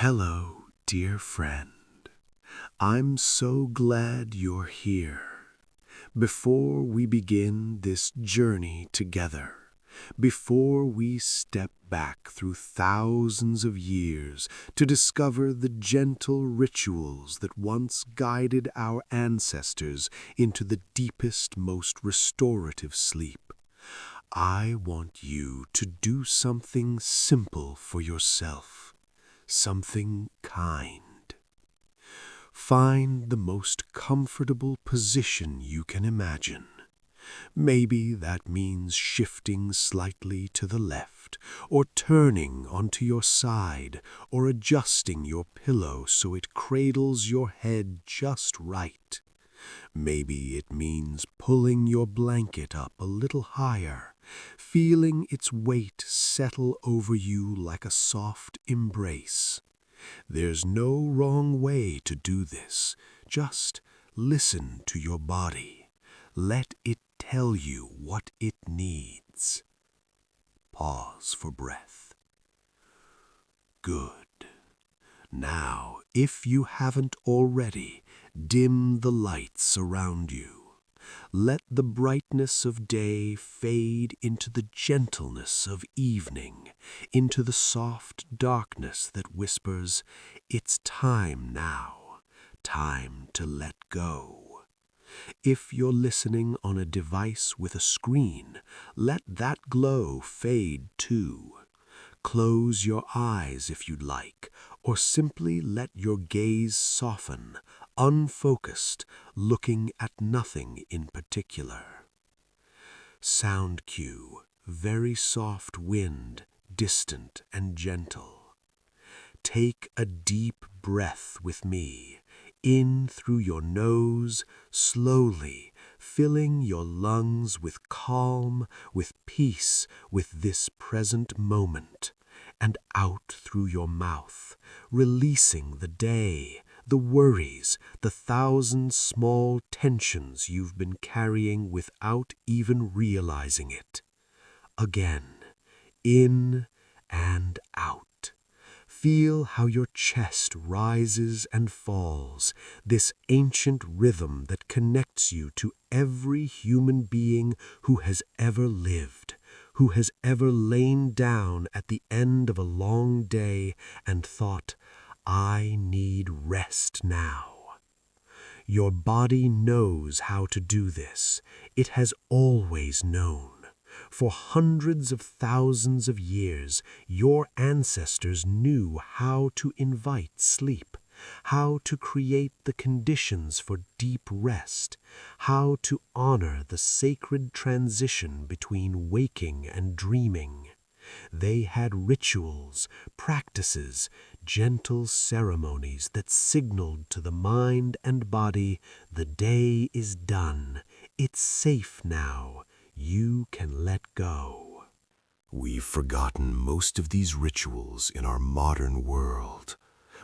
Hello, dear friend. I'm so glad you're here. Before we begin this journey together, before we step back through thousands of years to discover the gentle rituals that once guided our ancestors into the deepest, most restorative sleep, I want you to do something simple for yourself, something kind. Find the most comfortable position you can imagine. Maybe that means shifting slightly to the left, or turning onto your side, or adjusting your pillow so it cradles your head just right. Maybe it means pulling your blanket up a little higher, feeling its weight settle over you like a soft embrace. There's no wrong way to do this. Just listen to your body. Let it tell you what it needs. Pause for breath. Good. Now, if you haven't already, dim the lights around you. Let the brightness of day fade into the gentleness of evening, into the soft darkness that whispers, "It's time now, time to let go." If you're listening on a device with a screen, let that glow fade too. Close your eyes if you'd like, or simply let your gaze soften, unfocused, looking at nothing in particular. Sound cue, very soft wind, distant and gentle. Take a deep breath with me, in through your nose, slowly, filling your lungs with calm, with peace, with this present moment, and out through your mouth, releasing the day, the worries, the thousand small tensions you've been carrying without even realizing it. Again, in and out. Feel how your chest rises and falls, this ancient rhythm that connects you to every human being who has ever lived, who has ever lain down at the end of a long day and thought, "I need rest now." Your body knows how to do this. It has always known. For hundreds of thousands of years, your ancestors knew how to invite sleep, how to create the conditions for deep rest, how to honor the sacred transition between waking and dreaming. They had rituals, practices, gentle ceremonies that signaled to the mind and body, the day is done, it's safe now. You can let go. We've forgotten most of these rituals in our modern world.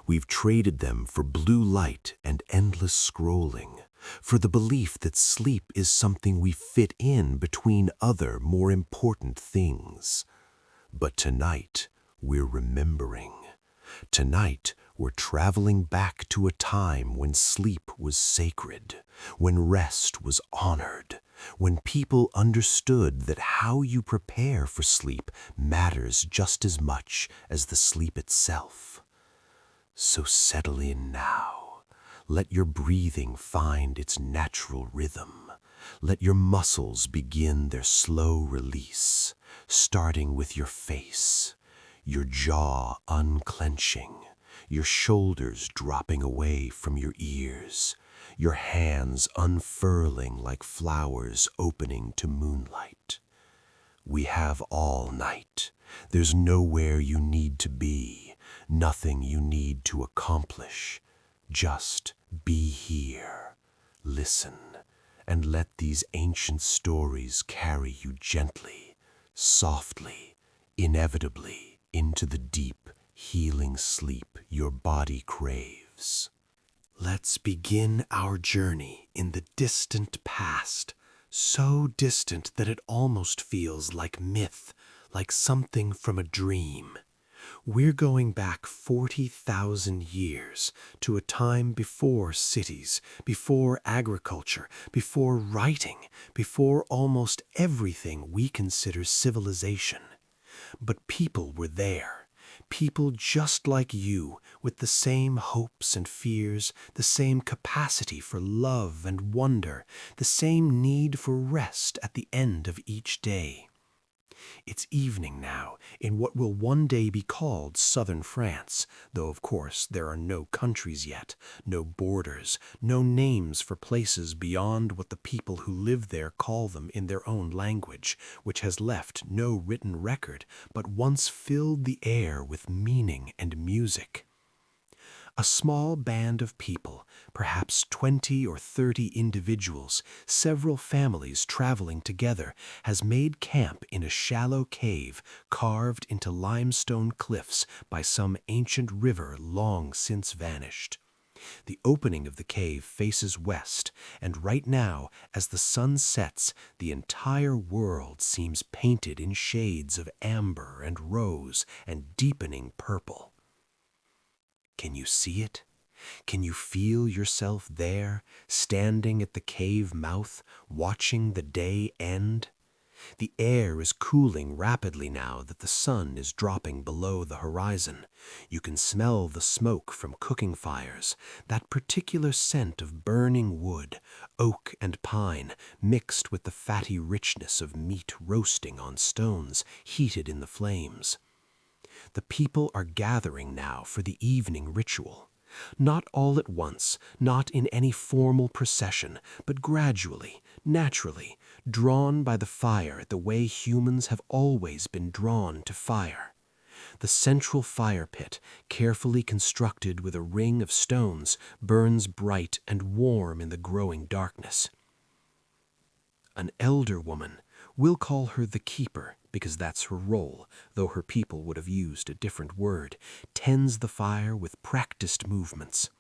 We've traded them for blue light and endless scrolling, for the belief that sleep is something we fit in between other, more important things. But tonight, we're remembering. Tonight, we're traveling back to a time when sleep was sacred, when rest was honored, when people understood that how you prepare for sleep matters just as much as the sleep itself. So settle in now. Let your breathing find its natural rhythm. Let your muscles begin their slow release, starting with your face, your jaw unclenching, your shoulders dropping away from your ears, your hands unfurling like flowers opening to moonlight. We have all night. There's nowhere you need to be, nothing you need to accomplish. Just be here, listen, and let these ancient stories carry you gently, softly, inevitably into the deep, healing sleep your body craves. Let's begin our journey in the distant past, so distant that it almost feels like myth, like something from a dream. We're going back 40,000 years to a time before cities, before agriculture, before writing, before almost everything we consider civilization. But people were there. People just like you, with the same hopes and fears, the same capacity for love and wonder, the same need for rest at the end of each day. It's evening now, in what will one day be called southern France, though of course there are no countries yet, no borders, no names for places beyond what the people who live there call them in their own language, which has left no written record, but once filled the air with meaning and music. A small band of people, perhaps 20 or 30 individuals, several families traveling together, has made camp in a shallow cave carved into limestone cliffs by some ancient river long since vanished. The opening of the cave faces west, and right now, as the sun sets, the entire world seems painted in shades of amber and rose and deepening purple. Can you see it? Can you feel yourself there, standing at the cave mouth, watching the day end? The air is cooling rapidly now that the sun is dropping below the horizon. You can smell the smoke from cooking fires, that particular scent of burning wood, oak and pine, mixed with the fatty richness of meat roasting on stones heated in the flames. The people are gathering now for the evening ritual. Not all at once, not in any formal procession, but gradually, naturally, drawn by the fire the way humans have always been drawn to fire. The central fire pit, carefully constructed with a ring of stones, burns bright and warm in the growing darkness. An elder woman, we'll call her the keeper, because that's her role, though her people would have used a different word, tends the fire with practiced movements.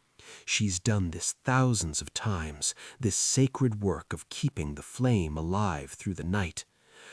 She's done this thousands of times, this sacred work of keeping the flame alive through the night.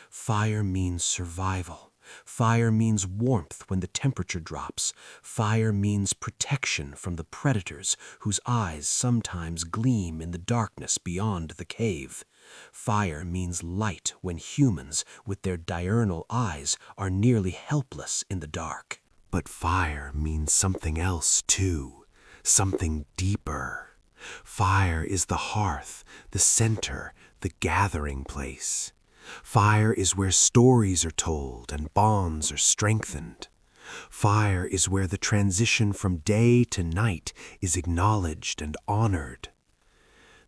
Fire means survival. Fire means warmth when the temperature drops. Fire means protection from the predators whose eyes sometimes gleam in the darkness beyond the cave. Fire means light when humans, with their diurnal eyes, are nearly helpless in the dark. But fire means something else too, something deeper. Fire is the hearth, the center, the gathering place. Fire is where stories are told and bonds are strengthened. Fire is where the transition from day to night is acknowledged and honored.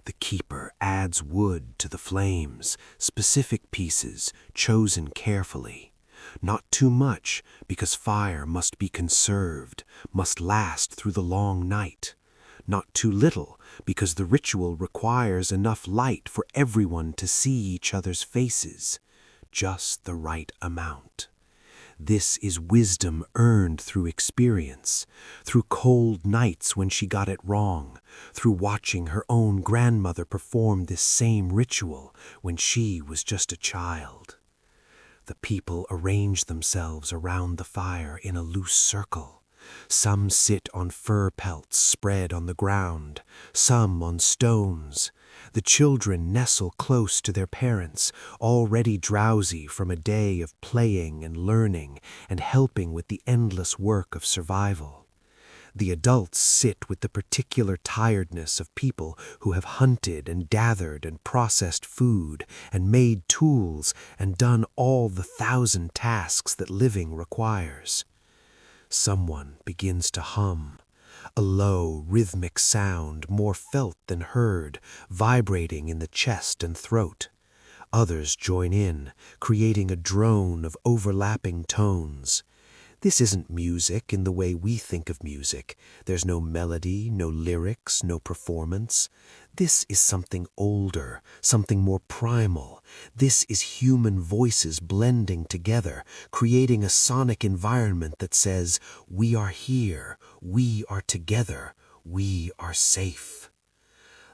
The keeper adds wood to the flames, specific pieces, chosen carefully. Not too much, because fire must be conserved, must last through the long night. Not too little, because the ritual requires enough light for everyone to see each other's faces. Just the right amount. This is wisdom earned through experience, through cold nights when she got it wrong, through watching her own grandmother perform this same ritual when she was just a child. The people arrange themselves around the fire in a loose circle. Some sit on fur pelts spread on the ground, some on stones. The children nestle close to their parents, already drowsy from a day of playing and learning and helping with the endless work of survival. The adults sit with the particular tiredness of people who have hunted and gathered and processed food and made tools and done all the 1,000 tasks that living requires. Someone begins to hum, a low, rhythmic sound more felt than heard, vibrating in the chest and throat. Others join in, creating a drone of overlapping tones. This isn't music in the way we think of music. There's no melody, no lyrics, no performance. This is something older, something more primal. This is human voices blending together, creating a sonic environment that says, "We are here, we are together, we are safe."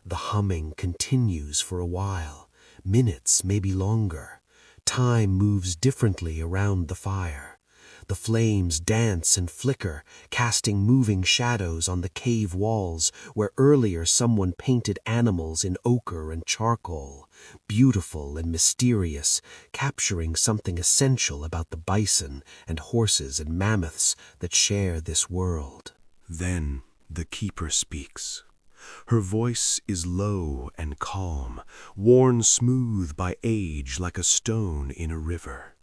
The humming continues for a while, minutes, maybe longer. Time moves differently around the fire. The flames dance and flicker, casting moving shadows on the cave walls where earlier someone painted animals in ochre and charcoal, beautiful and mysterious, capturing something essential about the bison and horses and mammoths that share this world. Then the keeper speaks. Her voice is low and calm, worn smooth by age like a stone in a river.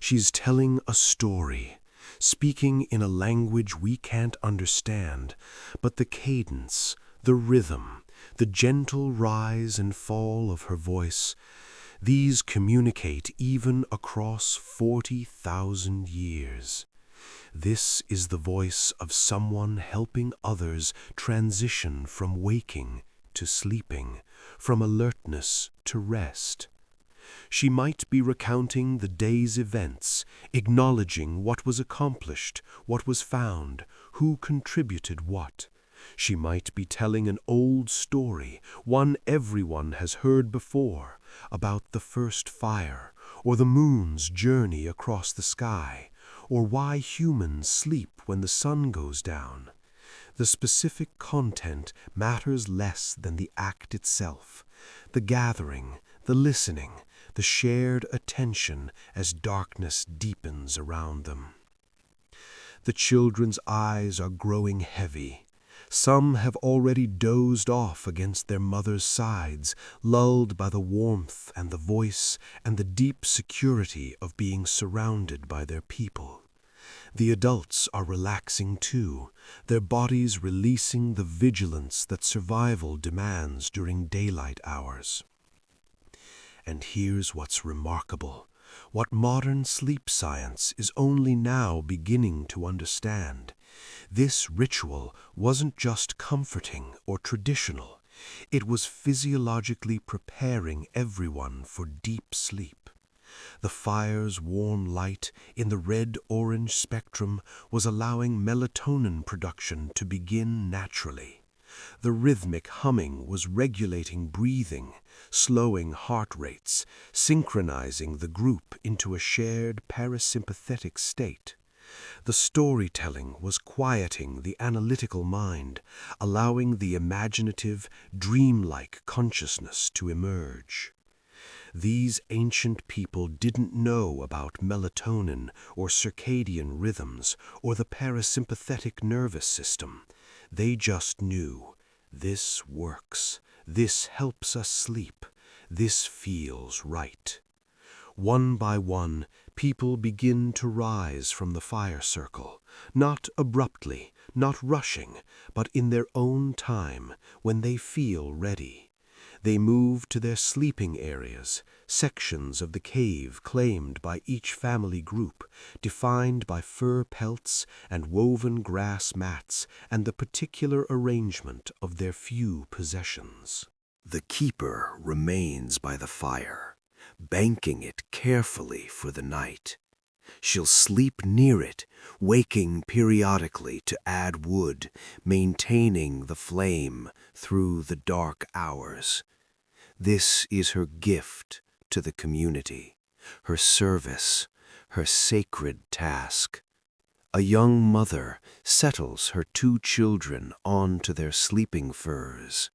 She's telling a story, speaking in a language we can't understand, but the cadence, the rhythm, the gentle rise and fall of her voice, these communicate even across 40,000 years. This is the voice of someone helping others transition from waking to sleeping, from alertness to rest. She might be recounting the day's events, acknowledging what was accomplished, what was found, who contributed what. She might be telling an old story, one everyone has heard before, about the first fire, or the moon's journey across the sky, or why humans sleep when the sun goes down. The specific content matters less than the act itself, the gathering, the listening, the shared attention as darkness deepens around them. The children's eyes are growing heavy. Some have already dozed off against their mother's sides, lulled by the warmth and the voice and the deep security of being surrounded by their people. The adults are relaxing too, their bodies releasing the vigilance that survival demands during daylight hours. And here's what's remarkable, what modern sleep science is only now beginning to understand. This ritual wasn't just comforting or traditional, it was physiologically preparing everyone for deep sleep. The fire's warm light in the red-orange spectrum was allowing melatonin production to begin naturally. The rhythmic humming was regulating breathing, slowing heart rates, synchronizing the group into a shared parasympathetic state. The storytelling was quieting the analytical mind, allowing the imaginative, dreamlike consciousness to emerge. These ancient people didn't know about melatonin or circadian rhythms or the parasympathetic nervous system. They just knew, this works, this helps us sleep, this feels right. One by one, people begin to rise from the fire circle, not abruptly, not rushing, but in their own time, when they feel ready. They move to their sleeping areas, sections of the cave claimed by each family group, defined by fur pelts and woven grass mats and the particular arrangement of their few possessions. The keeper remains by the fire, banking it carefully for the night. She'll sleep near it, waking periodically to add wood, maintaining the flame through the dark hours. This is her gift to the community, her service, her sacred task. A young mother settles her 2 children onto their sleeping furs.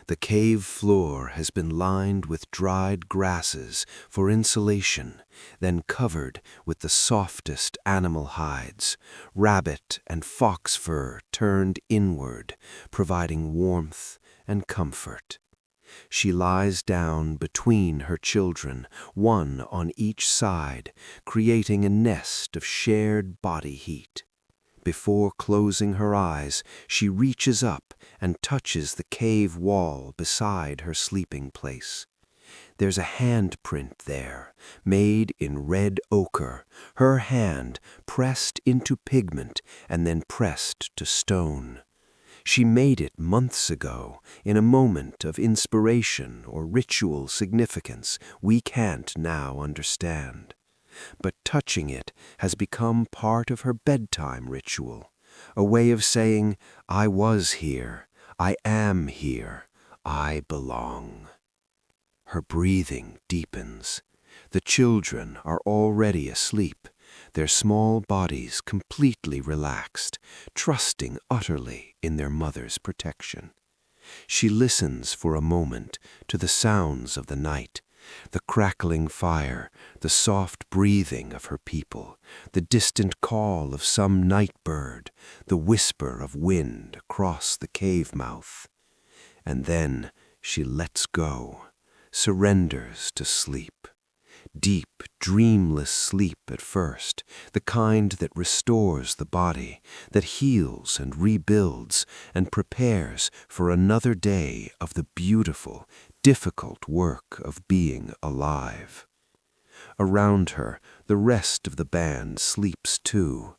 The cave floor has been lined with dried grasses for insulation, then covered with the softest animal hides, rabbit and fox fur turned inward, providing warmth and comfort. She lies down between her children, one on each side, creating a nest of shared body heat. Before closing her eyes, she reaches up and touches the cave wall beside her sleeping place. There's a handprint there, made in red ochre, her hand pressed into pigment and then pressed to stone. She made it months ago, in a moment of inspiration or ritual significance we can't now understand. But touching it has become part of her bedtime ritual, a way of saying, I was here, I am here, I belong. Her breathing deepens. The children are already asleep, their small bodies completely relaxed, trusting utterly in their mother's protection. She listens for a moment to the sounds of the night, the crackling fire, the soft breathing of her people, the distant call of some night bird, the whisper of wind across the cave mouth. And then she lets go, surrenders to sleep. Deep, dreamless sleep at first, the kind that restores the body, that heals and rebuilds and prepares for another day of the beautiful, difficult work of being alive. Around her, the rest of the band sleeps too.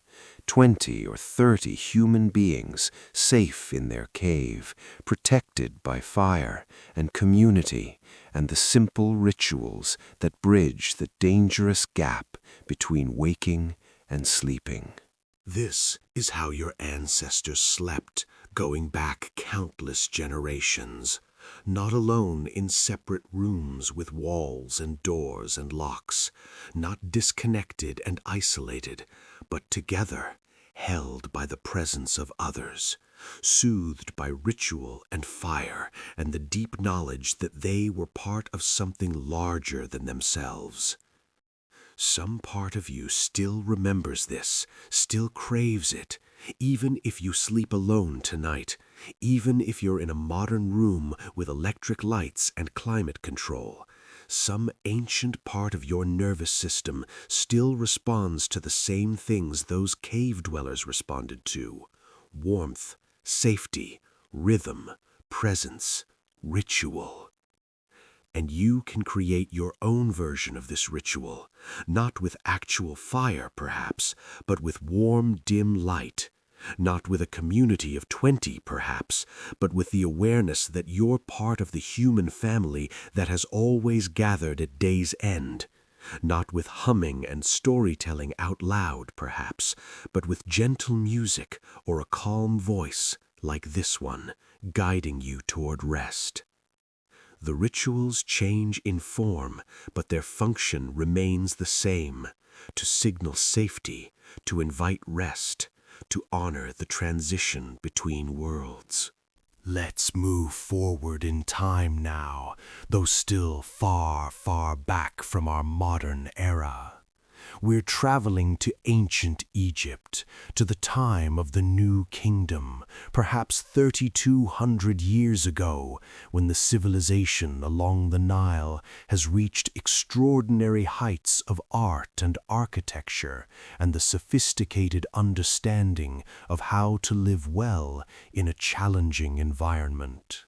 20 or 30 human beings safe in their cave, protected by fire and community and the simple rituals that bridge the dangerous gap between waking and sleeping. This is how your ancestors slept, going back countless generations, not alone in separate rooms with walls and doors and locks, not disconnected and isolated, but together, held by the presence of others, soothed by ritual and fire and the deep knowledge that they were part of something larger than themselves. Some part of you still remembers this, still craves it, even if you sleep alone tonight, even if you're in a modern room with electric lights and climate control. Some ancient part of your nervous system still responds to the same things those cave dwellers responded to: warmth, safety, rhythm, presence, ritual. And you can create your own version of this ritual, not with actual fire, perhaps, but with warm, dim light. Not with a community of 20, perhaps, but with the awareness that you're part of the human family that has always gathered at day's end. Not with humming and storytelling out loud, perhaps, but with gentle music or a calm voice, like this one, guiding you toward rest. The rituals change in form, but their function remains the same: to signal safety, to invite rest, to honor the transition between worlds. Let's move forward in time now, though still far, far back from our modern era. We're traveling to ancient Egypt, to the time of the New Kingdom, perhaps 3,200 years ago, when the civilization along the Nile has reached extraordinary heights of art and architecture and the sophisticated understanding of how to live well in a challenging environment.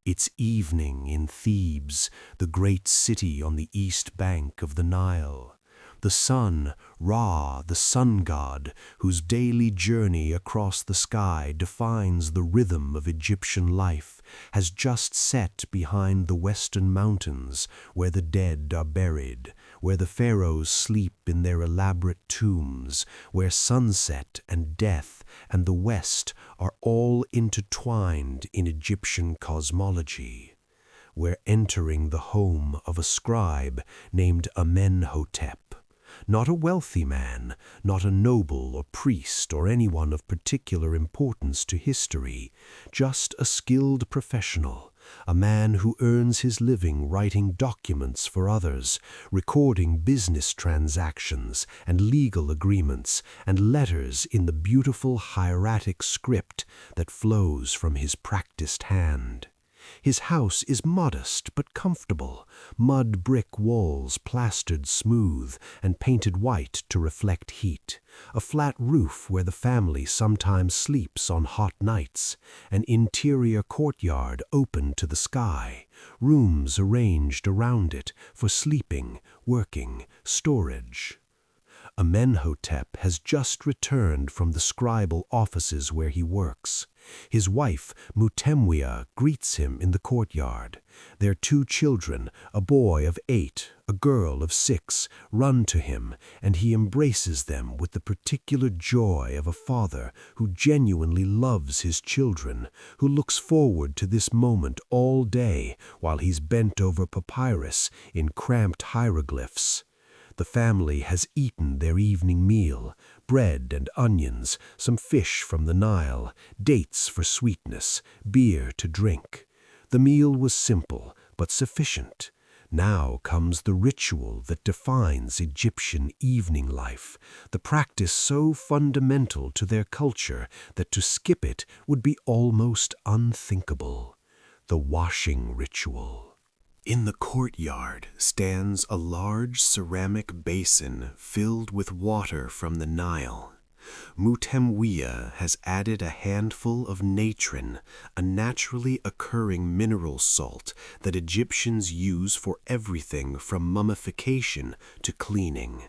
It's evening in Thebes, the great city on the east bank of the Nile. The sun, Ra, the sun god, whose daily journey across the sky defines the rhythm of Egyptian life, has just set behind the western mountains where the dead are buried, where the pharaohs sleep in their elaborate tombs, where sunset and death and the West are all intertwined in Egyptian cosmology. We're entering the home of a scribe named Amenhotep. Not a wealthy man, not a noble or priest or anyone of particular importance to history, just a skilled professional, a man who earns his living writing documents for others, recording business transactions and legal agreements and letters in the beautiful hieratic script that flows from his practiced hand. His house is modest but comfortable, mud brick walls plastered smooth and painted white to reflect heat, a flat roof where the family sometimes sleeps on hot nights, an interior courtyard open to the sky, rooms arranged around it for sleeping, working, storage. Amenhotep has just returned from the scribal offices where he works. His wife, Mutemwia, greets him in the courtyard. Their 2 children, a boy of 8, a girl of 6, run to him, and he embraces them with the particular joy of a father who genuinely loves his children, who looks forward to this moment all day while he's bent over papyrus in cramped hieroglyphs. The family has eaten their evening meal, bread and onions, some fish from the Nile, dates for sweetness, beer to drink. The meal was simple, but sufficient. Now comes the ritual that defines Egyptian evening life, the practice so fundamental to their culture that to skip it would be almost unthinkable. The washing ritual. In the courtyard stands a large ceramic basin filled with water from the Nile. Mutemwiya has added a handful of natron, a naturally occurring mineral salt that Egyptians use for everything from mummification to cleaning.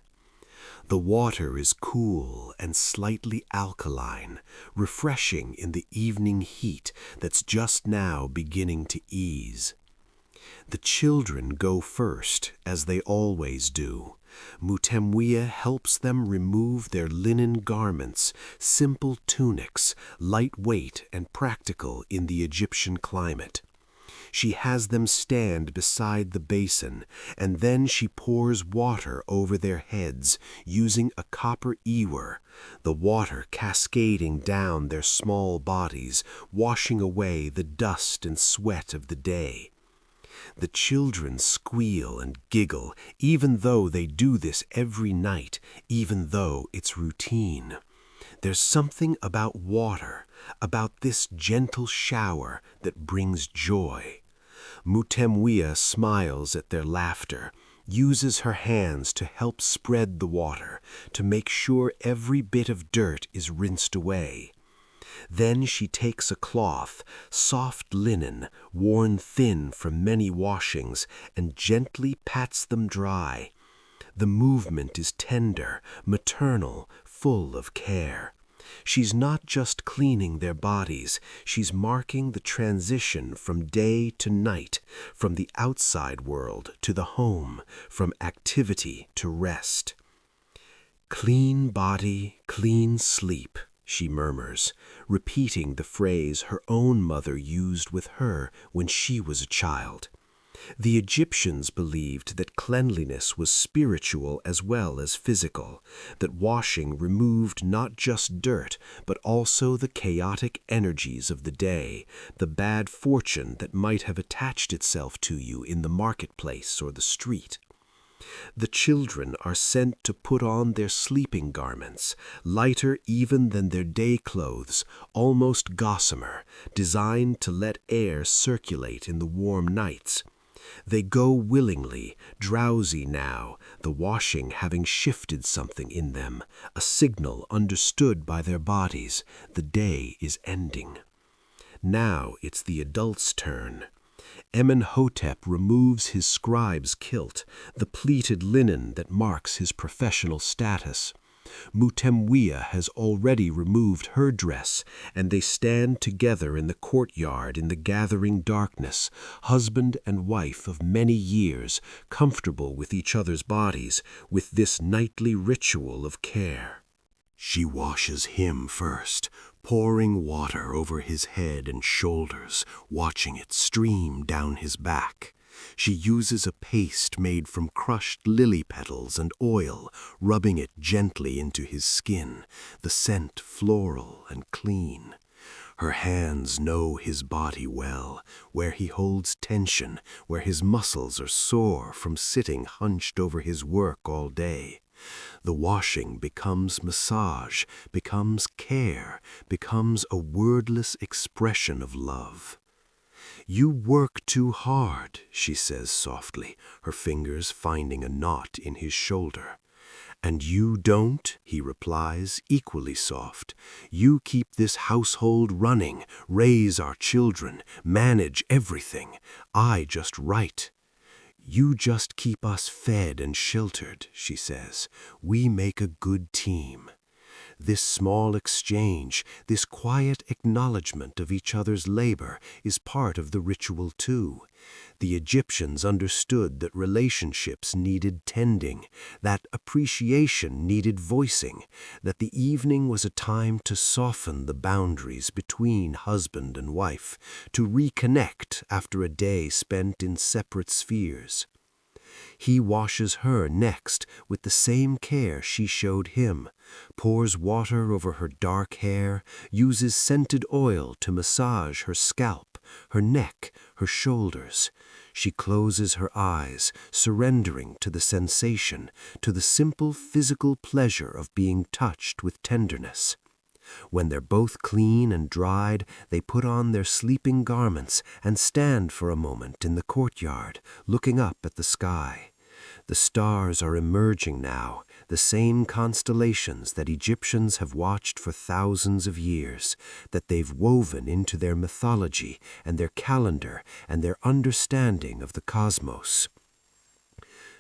The water is cool and slightly alkaline, refreshing in the evening heat that's just now beginning to ease. The children go first, as they always do. Mutemwiya helps them remove their linen garments, simple tunics, lightweight and practical in the Egyptian climate. She has them stand beside the basin, and then she pours water over their heads using a copper ewer, the water cascading down their small bodies, washing away the dust and sweat of the day. The children squeal and giggle, even though they do this every night, even though it's routine. There's something about water, about this gentle shower, that brings joy. Mutemwiya smiles at their laughter, uses her hands to help spread the water, to make sure every bit of dirt is rinsed away. Then she takes a cloth, soft linen, worn thin from many washings, and gently pats them dry. The movement is tender, maternal, full of care. She's not just cleaning their bodies, she's marking the transition from day to night, from the outside world to the home, from activity to rest. Clean body, clean sleep, she murmurs, repeating the phrase her own mother used with her when she was a child. The Egyptians believed that cleanliness was spiritual as well as physical, that washing removed not just dirt, but also the chaotic energies of the day, the bad fortune that might have attached itself to you in the marketplace or the street. The children are sent to put on their sleeping garments, lighter even than their day clothes, almost gossamer, designed to let air circulate in the warm nights. They go willingly, drowsy now, the washing having shifted something in them, a signal understood by their bodies. The day is ending. Now it's the adult's turn. Amenhotep removes his scribe's kilt, the pleated linen that marks his professional status. Mutemwiya has already removed her dress, and they stand together in the courtyard in the gathering darkness, husband and wife of many years, comfortable with each other's bodies, with this nightly ritual of care. She washes him first, pouring water over his head and shoulders, watching it stream down his back. She uses a paste made from crushed lily petals and oil, rubbing it gently into his skin, the scent floral and clean. Her hands know his body well, where he holds tension, where his muscles are sore from sitting hunched over his work all day. The washing becomes massage, becomes care, becomes a wordless expression of love. "You work too hard," she says softly, her fingers finding a knot in his shoulder. "And you don't," he replies, equally soft. "You keep this household running, raise our children, manage everything. I just write. You just keep us fed and sheltered," she says. "We make a good team." This small exchange, this quiet acknowledgement of each other's labor is part of the ritual too. The Egyptians understood that relationships needed tending, that appreciation needed voicing, that the evening was a time to soften the boundaries between husband and wife, to reconnect after a day spent in separate spheres. He washes her next with the same care she showed him, pours water over her dark hair, uses scented oil to massage her scalp, her neck, her shoulders. She closes her eyes, surrendering to the sensation, to the simple physical pleasure of being touched with tenderness. When they're both clean and dried, they put on their sleeping garments and stand for a moment in the courtyard, looking up at the sky. The stars are emerging now, the same constellations that Egyptians have watched for thousands of years, that they've woven into their mythology and their calendar and their understanding of the cosmos.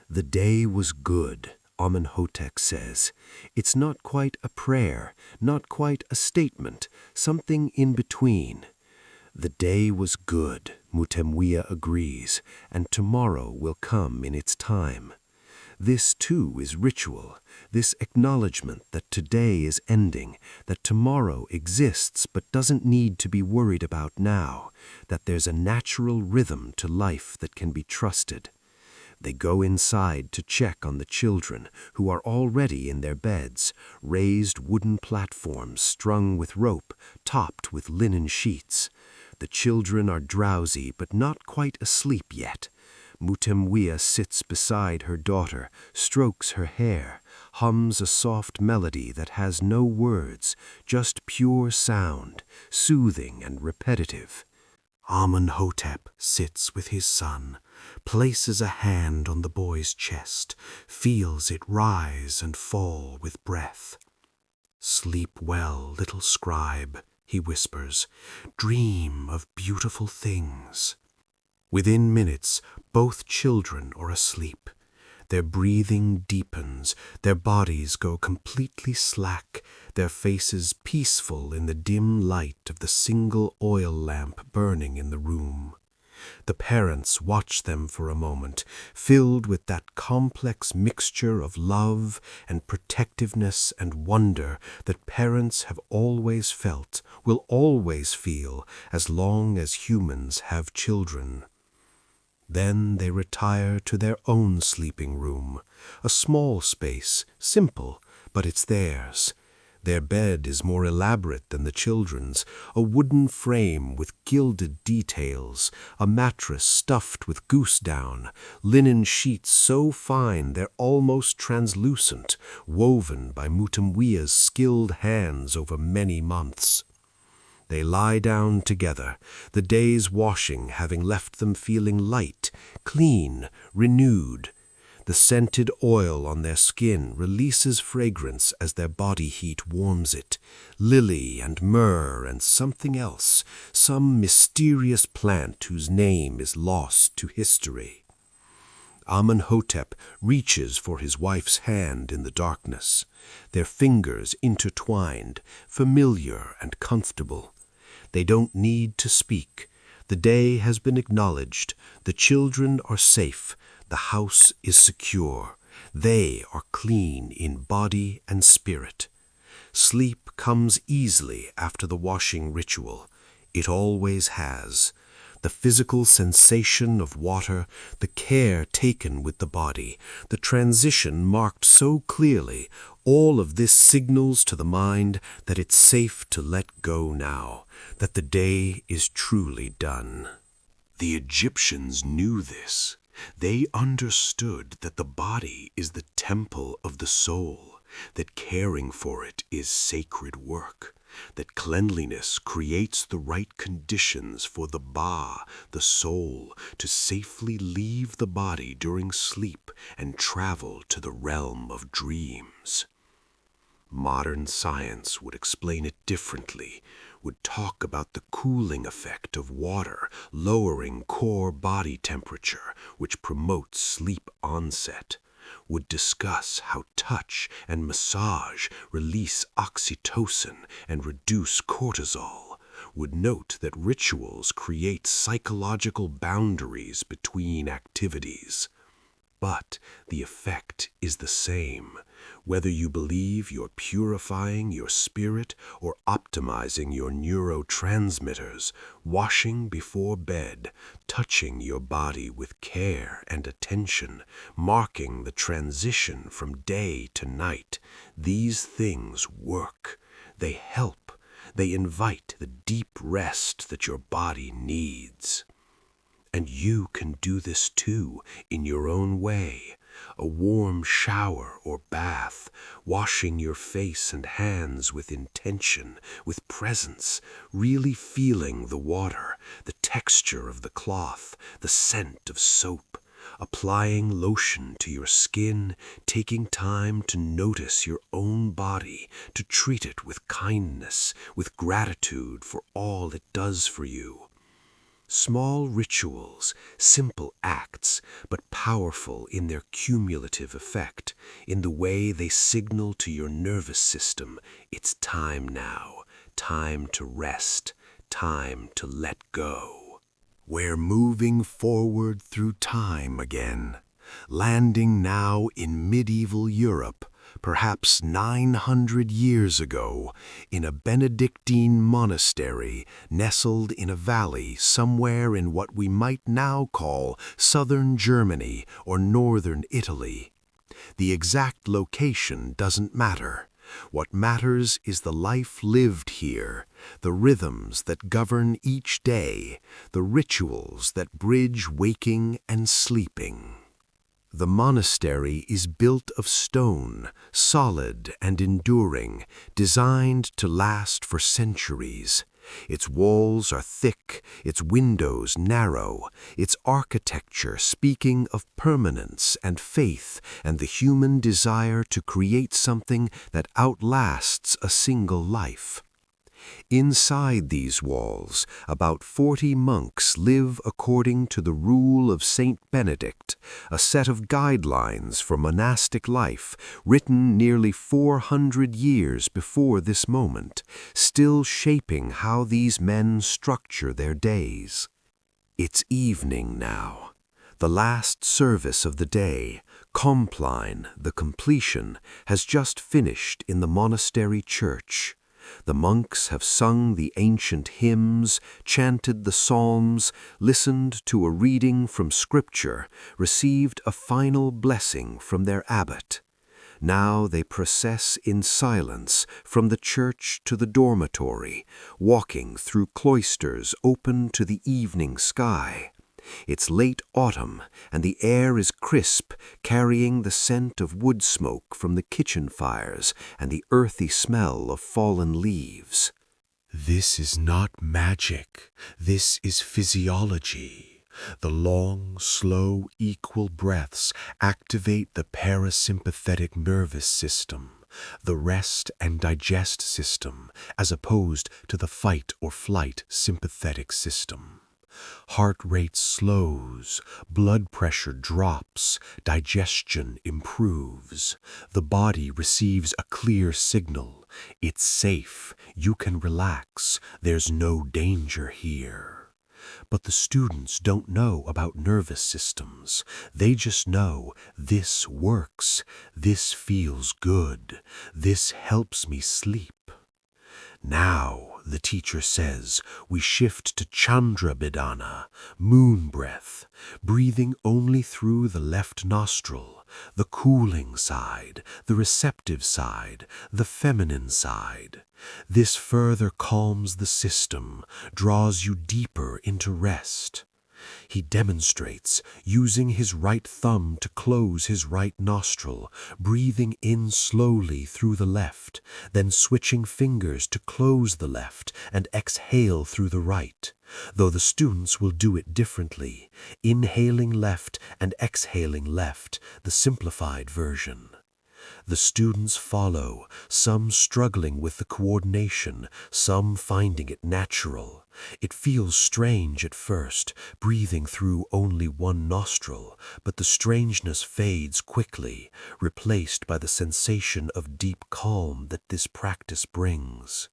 The day was good, Amenhotep says. It's not quite a prayer, not quite a statement, something in between. The day was good, Mutemwia agrees, and tomorrow will come in its time. This too is ritual, this acknowledgement that today is ending, that tomorrow exists but doesn't need to be worried about now, that there's a natural rhythm to life that can be trusted. They go inside to check on the children, who are already in their beds, raised wooden platforms strung with rope, topped with linen sheets. The children are drowsy but not quite asleep yet. Mutemwia sits beside her daughter, strokes her hair, hums a soft melody that has no words, just pure sound, soothing and repetitive. Amenhotep sits with his son, places a hand on the boy's chest, feels it rise and fall with breath. "Sleep well, little scribe," he whispers. "Dream of beautiful things." Within minutes, both children are asleep. Their breathing deepens, their bodies go completely slack, their faces peaceful in the dim light of the single oil lamp burning in the room. The parents watch them for a moment, filled with that complex mixture of love and protectiveness and wonder that parents have always felt, will always feel, as long as humans have children. Then they retire to their own sleeping room, a small space, simple, but it's theirs. Their bed is more elaborate than the children's, a wooden frame with gilded details, a mattress stuffed with goose down, linen sheets so fine they're almost translucent, woven by Mutemwia's skilled hands over many months. They lie down together, the day's washing having left them feeling light, clean, renewed. The scented oil on their skin releases fragrance as their body heat warms it, lily and myrrh and something else, some mysterious plant whose name is lost to history. Amenhotep reaches for his wife's hand in the darkness, their fingers intertwined, familiar and comfortable. They don't need to speak. The day has been acknowledged. The children are safe. The house is secure. They are clean in body and spirit. Sleep comes easily after the washing ritual. It always has. The physical sensation of water, the care taken with the body, the transition marked so clearly, all of this signals to the mind that it's safe to let go now, that the day is truly done. The Egyptians knew this. They understood that the body is the temple of the soul, that caring for it is sacred work, that cleanliness creates the right conditions for the Ba, the soul, to safely leave the body during sleep and travel to the realm of dreams. Modern science would explain it differently, would talk about the cooling effect of water, lowering core body temperature, which promotes sleep onset, would discuss how touch and massage release oxytocin and reduce cortisol, would note that rituals create psychological boundaries between activities. But the effect is the same, whether you believe you're purifying your spirit or optimizing your neurotransmitters, washing before bed, touching your body with care and attention, marking the transition from day to night. These things work. They help. They invite the deep rest that your body needs. And you can do this too, in your own way. A warm shower or bath, washing your face and hands with intention, with presence, really feeling the water, the texture of the cloth, the scent of soap, applying lotion to your skin, taking time to notice your own body, to treat it with kindness, with gratitude for all it does for you. Small rituals, simple acts, but powerful in their cumulative effect, in the way they signal to your nervous system, it's time now, time to rest, time to let go. We're moving forward through time again, landing now in medieval Europe, perhaps 900 years ago, in a Benedictine monastery nestled in a valley somewhere in what we might now call southern Germany or northern Italy. The exact location doesn't matter. What matters is the life lived here, the rhythms that govern each day, the rituals that bridge waking and sleeping. The monastery is built of stone, solid and enduring, designed to last for centuries. Its walls are thick, its windows narrow, its architecture speaking of permanence and faith and the human desire to create something that outlasts a single life. Inside these walls, about 40 monks live according to the rule of Saint Benedict, a set of guidelines for monastic life written nearly 400 years before this moment, still shaping how these men structure their days. It's evening now. The last service of the day, Compline, the completion, has just finished in the monastery church. The monks have sung the ancient hymns, chanted the psalms, listened to a reading from Scripture, received a final blessing from their abbot. Now they process in silence from the church to the dormitory, walking through cloisters open to the evening sky. It's late autumn, and the air is crisp, carrying the scent of wood smoke from the kitchen fires and the earthy smell of fallen leaves. This is not magic. This is physiology. The long, slow, equal breaths activate the parasympathetic nervous system, the rest and digest system, as opposed to the fight or flight sympathetic system. Heart rate slows, blood pressure drops, digestion improves. The body receives a clear signal. It's safe, you can relax, there's no danger here. But the students don't know about nervous systems. They just know this works, this feels good, this helps me sleep. Now, the teacher says, we shift to Chandra Bidana, moon breath, breathing only through the left nostril, the cooling side, the receptive side, the feminine side. This further calms the system, draws you deeper into rest. He demonstrates, using his right thumb to close his right nostril, breathing in slowly through the left, then switching fingers to close the left and exhale through the right, though the students will do it differently, inhaling left and exhaling left, the simplified version. The students follow, some struggling with the coordination, some finding it natural. It feels strange at first, breathing through only one nostril, but the strangeness fades quickly, replaced by the sensation of deep calm that this practice brings.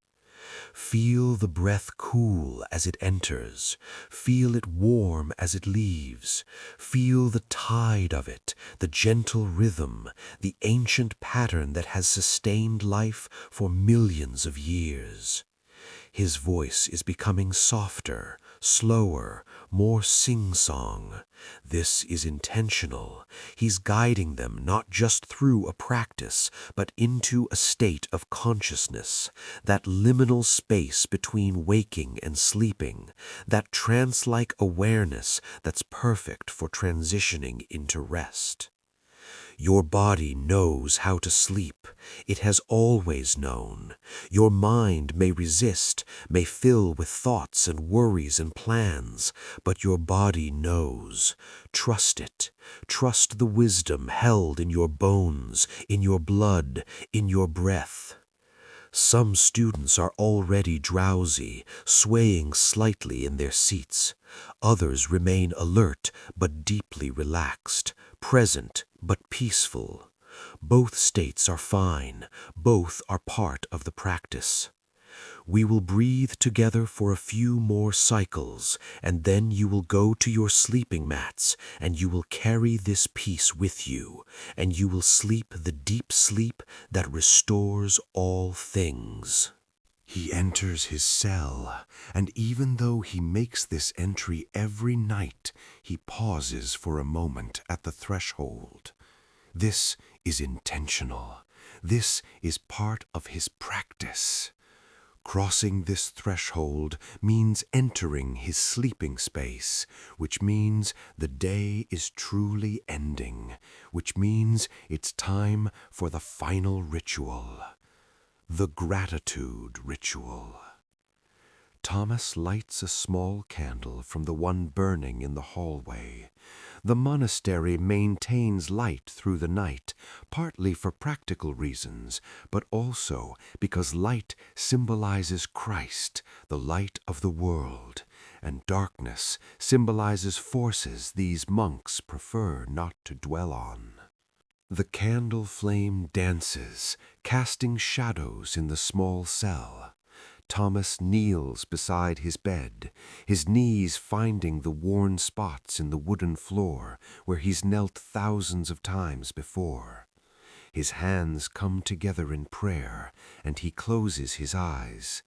Feel the breath cool as it enters. Feel it warm as it leaves. Feel the tide of it, the gentle rhythm, the ancient pattern that has sustained life for millions of years. His voice is becoming softer, slower, more sing-song. This is intentional. He's guiding them not just through a practice, but into a state of consciousness, that liminal space between waking and sleeping, that trance-like awareness that's perfect for transitioning into rest. Your body knows how to sleep. It has always known. Your mind may resist, may fill with thoughts and worries and plans, but your body knows. Trust it. Trust the wisdom held in your bones, in your blood, in your breath. Some students are already drowsy, swaying slightly in their seats. Others remain alert but deeply relaxed, present but peaceful. Both states are fine. Both are part of the practice. We will breathe together for a few more cycles, and then you will go to your sleeping mats, and you will carry this peace with you, and you will sleep the deep sleep that restores all things. He enters his cell, and even though he makes this entry every night, he pauses for a moment at the threshold. This is intentional. This is part of his practice. Crossing this threshold means entering his sleeping space, which means the day is truly ending, which means it's time for the final ritual, the gratitude ritual. Thomas lights a small candle from the one burning in the hallway. The monastery maintains light through the night, partly for practical reasons, but also because light symbolizes Christ, the light of the world, and darkness symbolizes forces these monks prefer not to dwell on. The candle flame dances, casting shadows in the small cell. Thomas kneels beside his bed, his knees finding the worn spots in the wooden floor where he's knelt thousands of times before. His hands come together in prayer, and he closes his eyes.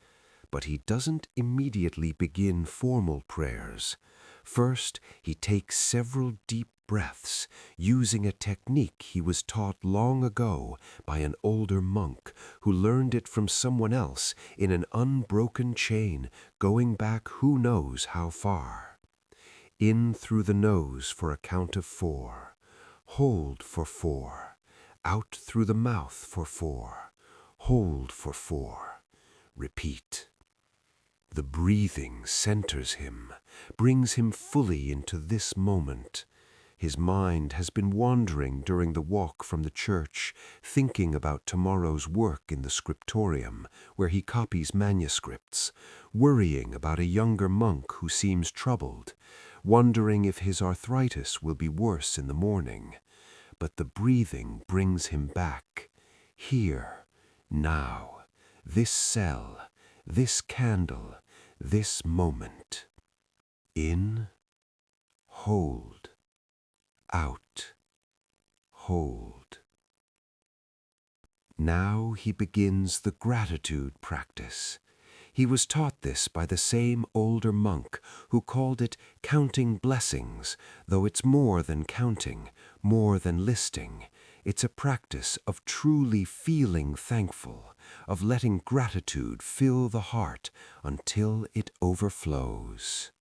But he doesn't immediately begin formal prayers. First, he takes several deep breaths, using a technique he was taught long ago by an older monk who learned it from someone else in an unbroken chain going back who knows how far. In through the nose for a count of 4. Hold for 4. Out through the mouth for 4. Hold for 4. Repeat. The breathing centers him, brings him fully into this moment. His mind has been wandering during the walk from the church, thinking about tomorrow's work in the scriptorium, where he copies manuscripts, worrying about a younger monk who seems troubled, wondering if his arthritis will be worse in the morning. But the breathing brings him back. Here, now, this cell, this candle, this moment. In, hold. Out, hold. Now he begins the gratitude practice. He was taught this by the same older monk who called it counting blessings, though it's more than counting, more than listing. It's a practice of truly feeling thankful, of letting gratitude fill the heart until it overflows.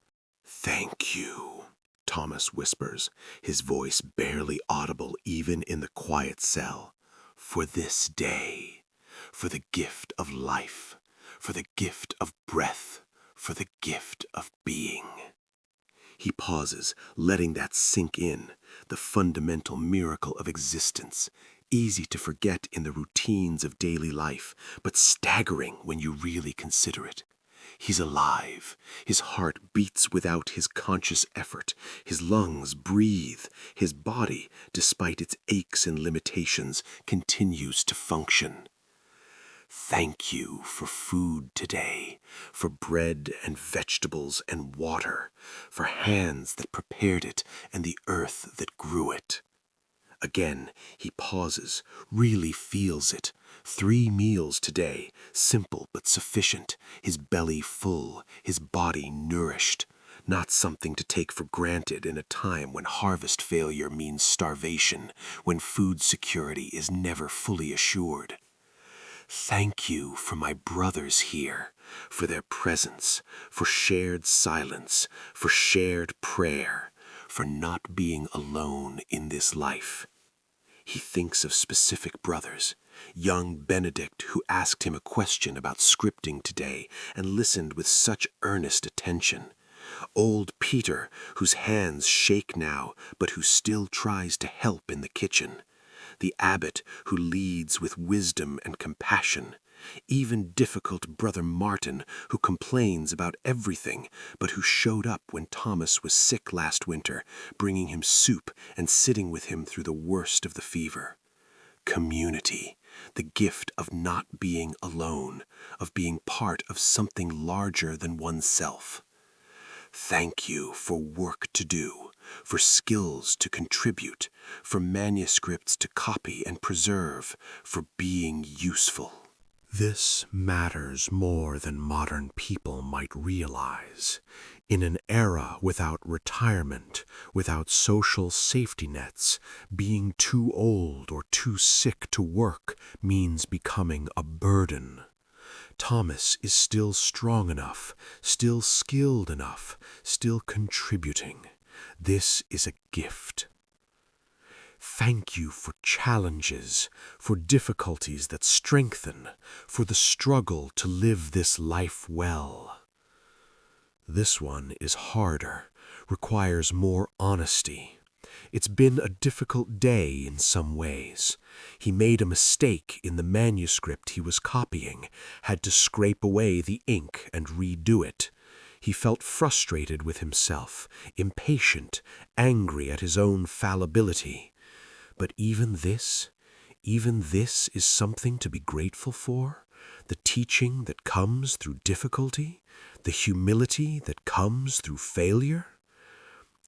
"Thank you," Thomas whispers, his voice barely audible even in the quiet cell, "for this day, for the gift of life, for the gift of breath, for the gift of being." He pauses, letting that sink in, the fundamental miracle of existence, easy to forget in the routines of daily life, but staggering when you really consider it. He's alive. His heart beats without his conscious effort. His lungs breathe. His body, despite its aches and limitations, continues to function. Thank you for food today, for bread and vegetables and water, for hands that prepared it and the earth that grew it. Again, he pauses, really feels it. 3 meals today, simple but sufficient, his belly full, his body nourished. Not something to take for granted in a time when harvest failure means starvation, when food security is never fully assured. Thank you for my brothers here, for their presence, for shared silence, for shared prayer, for not being alone in this life. He thinks of specific brothers. Young Benedict, who asked him a question about scripting today and listened with such earnest attention. Old Peter, whose hands shake now, but who still tries to help in the kitchen. The abbot, who leads with wisdom and compassion. Even difficult Brother Martin, who complains about everything, but who showed up when Thomas was sick last winter, bringing him soup and sitting with him through the worst of the fever. Community, the gift of not being alone, of being part of something larger than oneself. Thank you for work to do, for skills to contribute, for manuscripts to copy and preserve, for being useful. This matters more than modern people might realize. In an era without retirement, without social safety nets, being too old or too sick to work means becoming a burden. Thomas is still strong enough, still skilled enough, still contributing. This is a gift. Thank you for challenges, for difficulties that strengthen, for the struggle to live this life well. This one is harder, requires more honesty. It's been a difficult day in some ways. He made a mistake in the manuscript he was copying, had to scrape away the ink and redo it. He felt frustrated with himself, impatient, angry at his own fallibility. But even this is something to be grateful for, the teaching that comes through difficulty, the humility that comes through failure.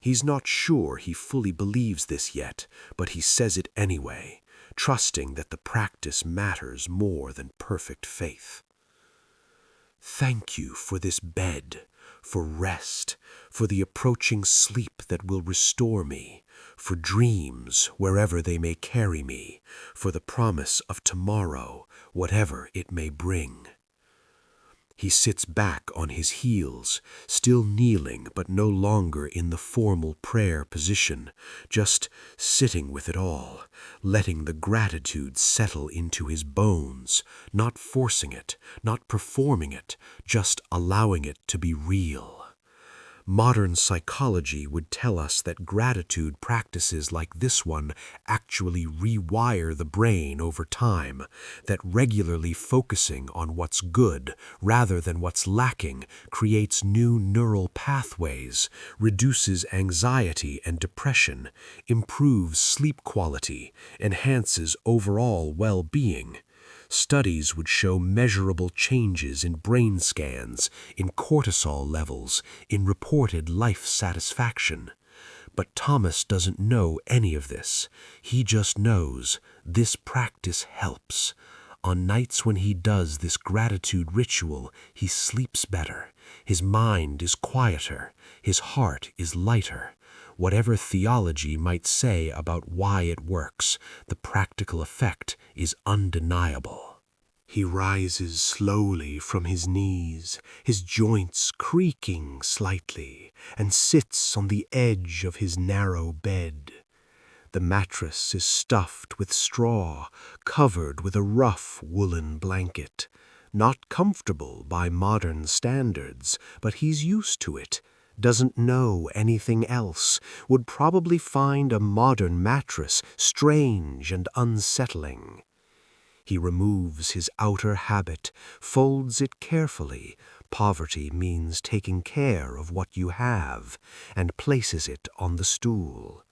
He's not sure he fully believes this yet, but he says it anyway, trusting that the practice matters more than perfect faith. Thank you for this bed, for rest, for the approaching sleep that will restore me, for dreams wherever they may carry me, for the promise of tomorrow, whatever it may bring. He sits back on his heels, still kneeling but no longer in the formal prayer position, just sitting with it all, letting the gratitude settle into his bones, not forcing it, not performing it, just allowing it to be real. Modern psychology would tell us that gratitude practices like this one actually rewire the brain over time, that regularly focusing on what's good rather than what's lacking creates new neural pathways, reduces anxiety and depression, improves sleep quality, enhances overall well-being. Studies would show measurable changes in brain scans, in cortisol levels, in reported life satisfaction. But Thomas doesn't know any of this. He just knows this practice helps. On nights when he does this gratitude ritual, he sleeps better. His mind is quieter. His heart is lighter. Whatever theology might say about why it works, the practical effect is undeniable. He rises slowly from his knees, his joints creaking slightly, and sits on the edge of his narrow bed. The mattress is stuffed with straw, covered with a rough woolen blanket. Not comfortable by modern standards, but he's used to it. Doesn't know anything else, would probably find a modern mattress strange and unsettling. He removes his outer habit, folds it carefully. Poverty means taking care of what you have, and places it on the stool.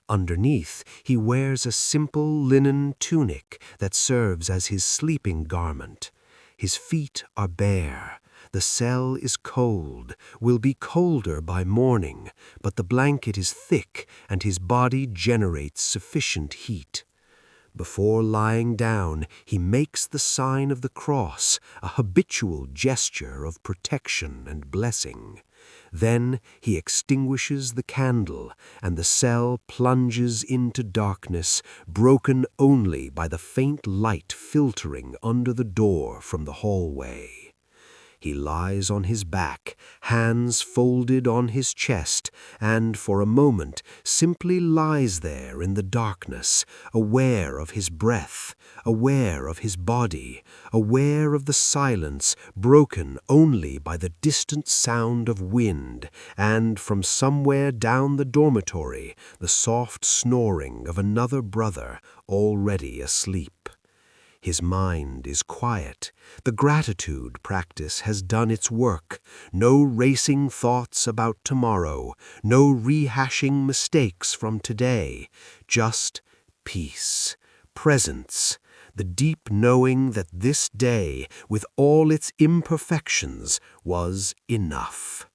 Underneath, he wears a simple linen tunic that serves as his sleeping garment. His feet are bare. The cell is cold, will be colder by morning, but the blanket is thick and his body generates sufficient heat. Before lying down, he makes the sign of the cross, a habitual gesture of protection and blessing. Then he extinguishes the candle, and the cell plunges into darkness, broken only by the faint light filtering under the door from the hallway. He lies on his back, hands folded on his chest, and for a moment simply lies there in the darkness, aware of his breath, aware of his body, aware of the silence broken only by the distant sound of wind, and from somewhere down the dormitory the soft snoring of another brother already asleep. His mind is quiet. The gratitude practice has done its work. No racing thoughts about tomorrow, no rehashing mistakes from today. Just peace, presence, the deep knowing that this day, with all its imperfections, was enough.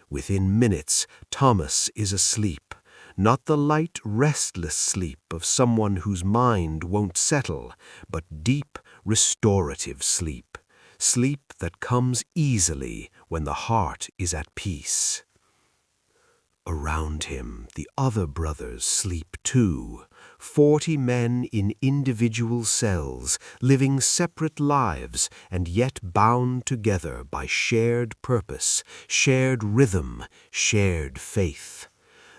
Within minutes, Thomas is asleep. Not the light, restless sleep of someone whose mind won't settle, but deep, restorative sleep. Sleep that comes easily when the heart is at peace. Around him, the other brothers sleep too. 40 men in individual cells, living separate lives and yet bound together by shared purpose, shared rhythm, shared faith.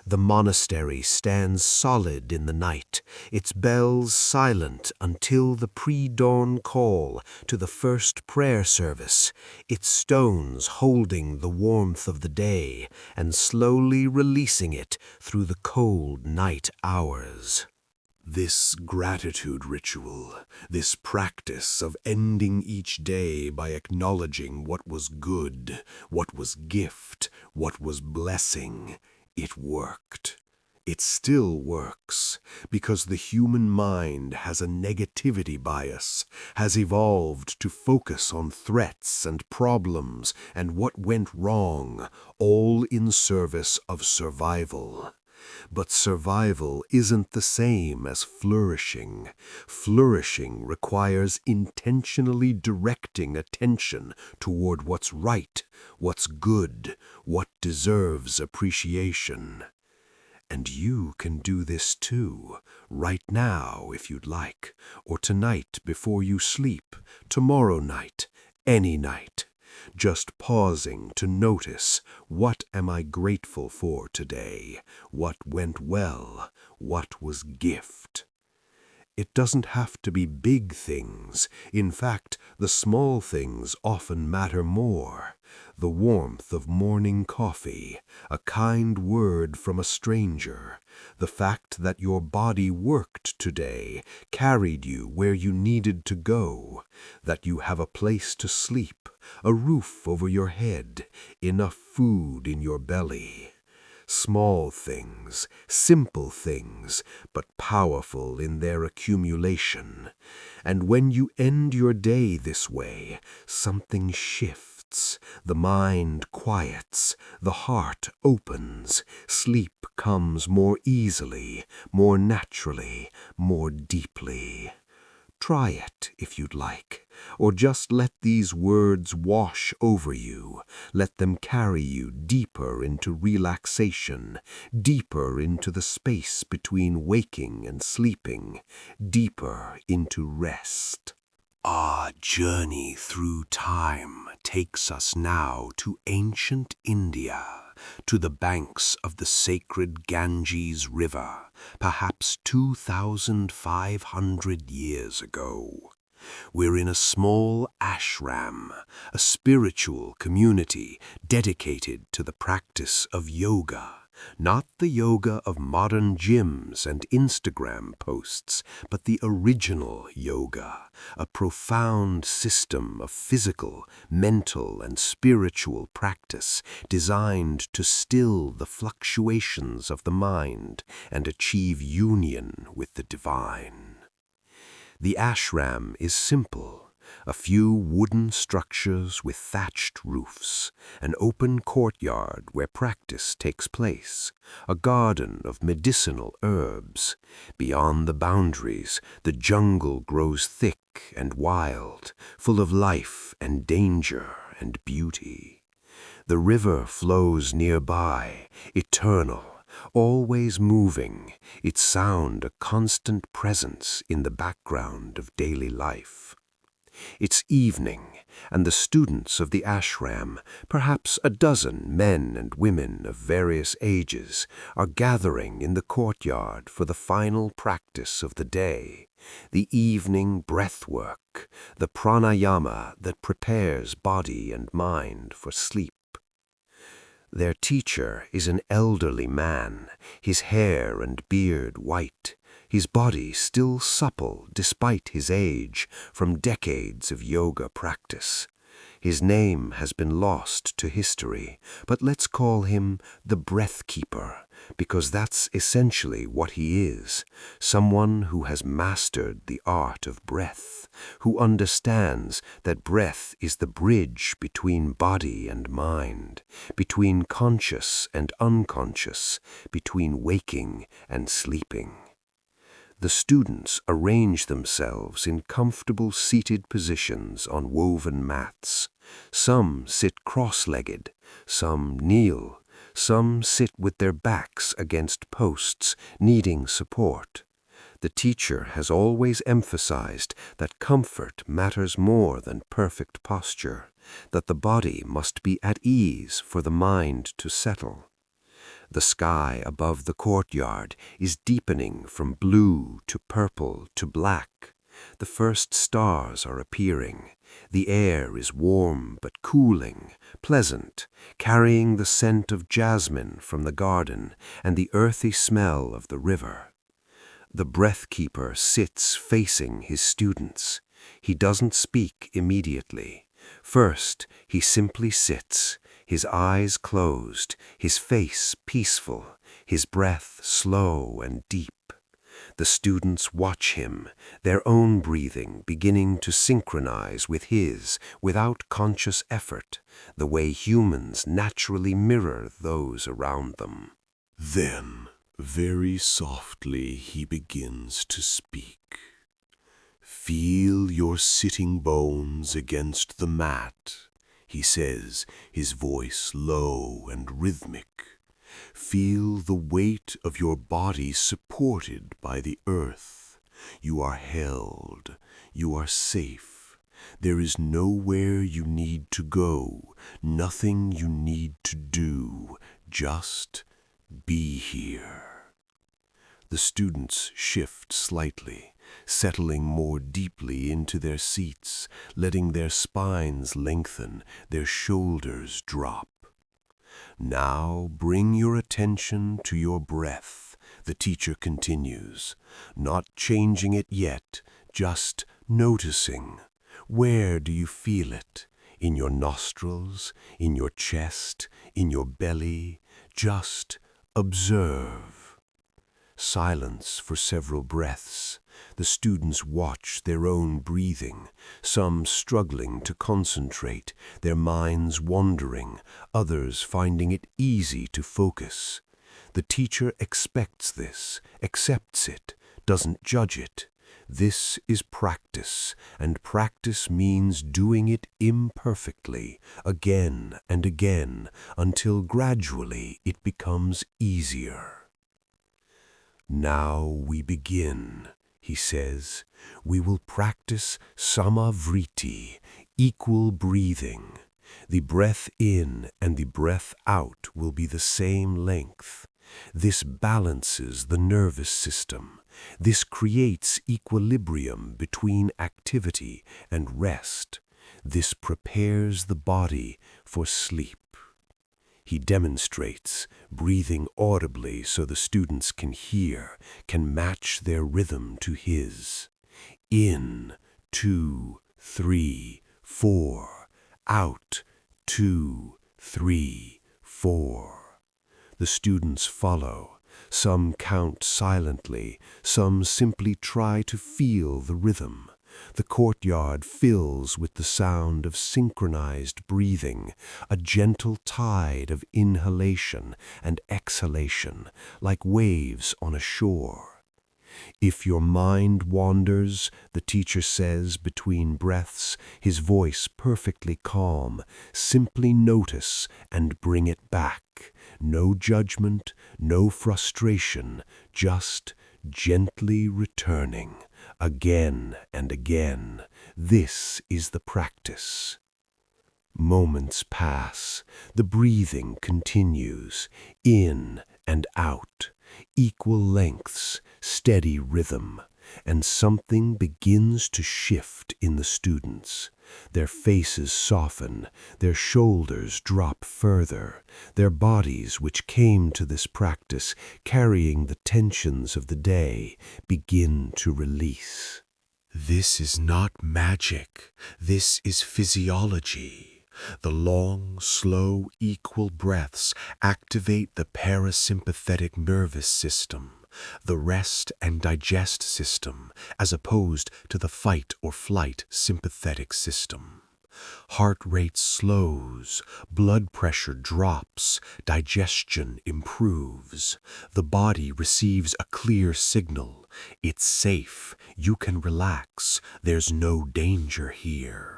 The monastery stands solid in the night, its bells silent until the pre-dawn call to the first prayer service, its stones holding the warmth of the day and slowly releasing it through the cold night hours. This gratitude ritual, this practice of ending each day by acknowledging what was good, what was gift, what was blessing, it worked. It still works, because the human mind has a negativity bias, has evolved to focus on threats and problems and what went wrong, all in service of survival. But survival isn't the same as flourishing. Flourishing requires intentionally directing attention toward what's right, what's good, what deserves appreciation. And you can do this too, right now if you'd like, or tonight before you sleep, tomorrow night, any night. Just pausing to notice, what am I grateful for today? What went well? What was gift? It doesn't have to be big things. In fact, the small things often matter more. The warmth of morning coffee, a kind word from a stranger, the fact that your body worked today, carried you where you needed to go, that you have a place to sleep, a roof over your head, enough food in your belly. Small things, simple things, but powerful in their accumulation. And when you end your day this way, something shifts, the mind quiets, the heart opens, sleep comes more easily, more naturally, more deeply. Try it if you'd like, or just let these words wash over you. Let them carry you deeper into relaxation, deeper into the space between waking and sleeping, deeper into rest. Our journey through time takes us now to ancient India, to the banks of the sacred Ganges River, perhaps 2,500 years ago. We're in a small ashram, a spiritual community dedicated to the practice of yoga. Not the yoga of modern gyms and Instagram posts, but the original yoga, a profound system of physical, mental, and spiritual practice designed to still the fluctuations of the mind and achieve union with the divine. The ashram is simple. A few wooden structures with thatched roofs, an open courtyard where practice takes place, a garden of medicinal herbs. Beyond the boundaries, the jungle grows thick and wild, full of life and danger and beauty. The river flows nearby, eternal, always moving, its sound a constant presence in the background of daily life. It's evening, and the students of the ashram, perhaps a dozen men and women of various ages, are gathering in the courtyard for the final practice of the day, the evening breath work, the pranayama that prepares body and mind for sleep. Their teacher is an elderly man, his hair and beard white, his body still supple despite his age from decades of yoga practice. His name has been lost to history, but let's call him the Breath Keeper, because that's essentially what he is, someone who has mastered the art of breath, who understands that breath is the bridge between body and mind, between conscious and unconscious, between waking and sleeping. The students arrange themselves in comfortable seated positions on woven mats. Some sit cross-legged, some kneel, some sit with their backs against posts, needing support. The teacher has always emphasized that comfort matters more than perfect posture, that the body must be at ease for the mind to settle. The sky above the courtyard is deepening from blue to purple to black. The first stars are appearing. The air is warm but cooling, pleasant, carrying the scent of jasmine from the garden and the earthy smell of the river. The breath keeper sits facing his students. He doesn't speak immediately. First, he simply sits, his eyes closed, his face peaceful, his breath slow and deep. The students watch him, their own breathing beginning to synchronize with his without conscious effort, the way humans naturally mirror those around them. Then, very softly, he begins to speak. "Feel your sitting bones against the mat," he says, his voice low and rhythmic. "Feel the weight of your body supported by the earth. You are held. You are safe. There is nowhere you need to go, nothing you need to do. Just be here." The students shift slightly, settling more deeply into their seats, letting their spines lengthen, their shoulders drop. "Now bring your attention to your breath," the teacher continues, not changing it yet, just noticing. Where do you feel it? In your nostrils, in your chest, in your belly? Just observe. Silence for several breaths. The students watch their own breathing, some struggling to concentrate, their minds wandering, others finding it easy to focus. The teacher expects this, accepts it, doesn't judge it. This is practice, and practice means doing it imperfectly, again and again, until gradually it becomes easier. "Now we begin," he says. "We will practice samavriti, equal breathing. The breath in and the breath out will be the same length. This balances the nervous system. This creates equilibrium between activity and rest. This prepares the body for sleep." He demonstrates, breathing audibly so the students can hear, can match their rhythm to his. In, 2, 3, 4. Out, 2, 3, 4. The students follow. Some count silently, some simply try to feel the rhythm. The courtyard fills with the sound of synchronized breathing, a gentle tide of inhalation and exhalation, like waves on a shore. If your mind wanders, the teacher says between breaths, his voice perfectly calm, simply notice and bring it back. No judgment, no frustration, just gently returning, again and again. This is the practice. Moments pass, the breathing continues, in and out, equal lengths, steady rhythm, and something begins to shift in the students. Their faces soften, their shoulders drop further, their bodies, which came to this practice carrying the tensions of the day, begin to release. This is not magic. This is physiology. The long, slow, equal breaths activate the parasympathetic nervous system, the rest and digest system, as opposed to the fight or flight sympathetic system. Heart rate slows, blood pressure drops, digestion improves. The body receives a clear signal. It's safe, you can relax, there's no danger here.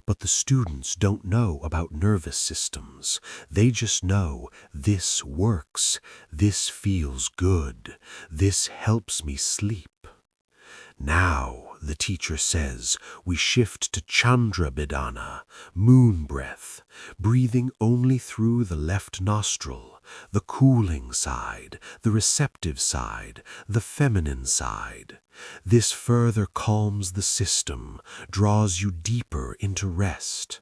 But the students don't know about nervous systems. They just know this works, this feels good, this helps me sleep. Now, the teacher says, we shift to Chandra Bedana, moon breath, breathing only through the left nostril, the cooling side, the receptive side, the feminine side. This further calms the system, draws you deeper into rest.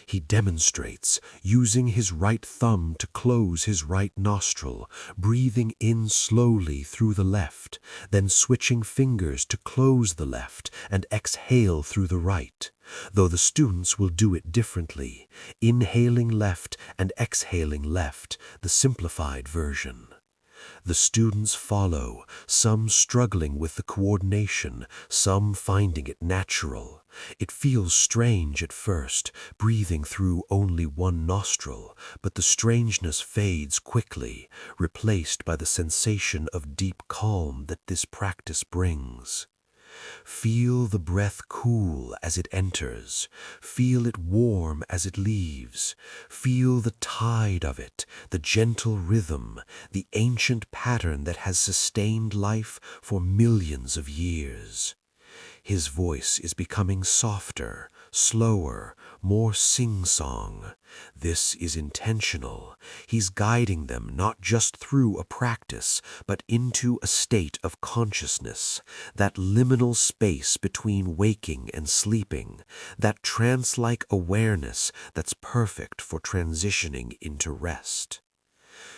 He demonstrates, using his right thumb to close his right nostril, breathing in slowly through the left, then switching fingers to close the left and exhale through the right, though the students will do it differently, inhaling left and exhaling left, the simplified version. The students follow, some struggling with the coordination, some finding it natural. It feels strange at first, breathing through only one nostril, but the strangeness fades quickly, replaced by the sensation of deep calm that this practice brings. Feel the breath cool as it enters. Feel it warm as it leaves. Feel the tide of it, the gentle rhythm, the ancient pattern that has sustained life for millions of years. His voice is becoming softer, slower, more sing-song. This is intentional. He's guiding them not just through a practice, but into a state of consciousness, that liminal space between waking and sleeping, that trance-like awareness that's perfect for transitioning into rest.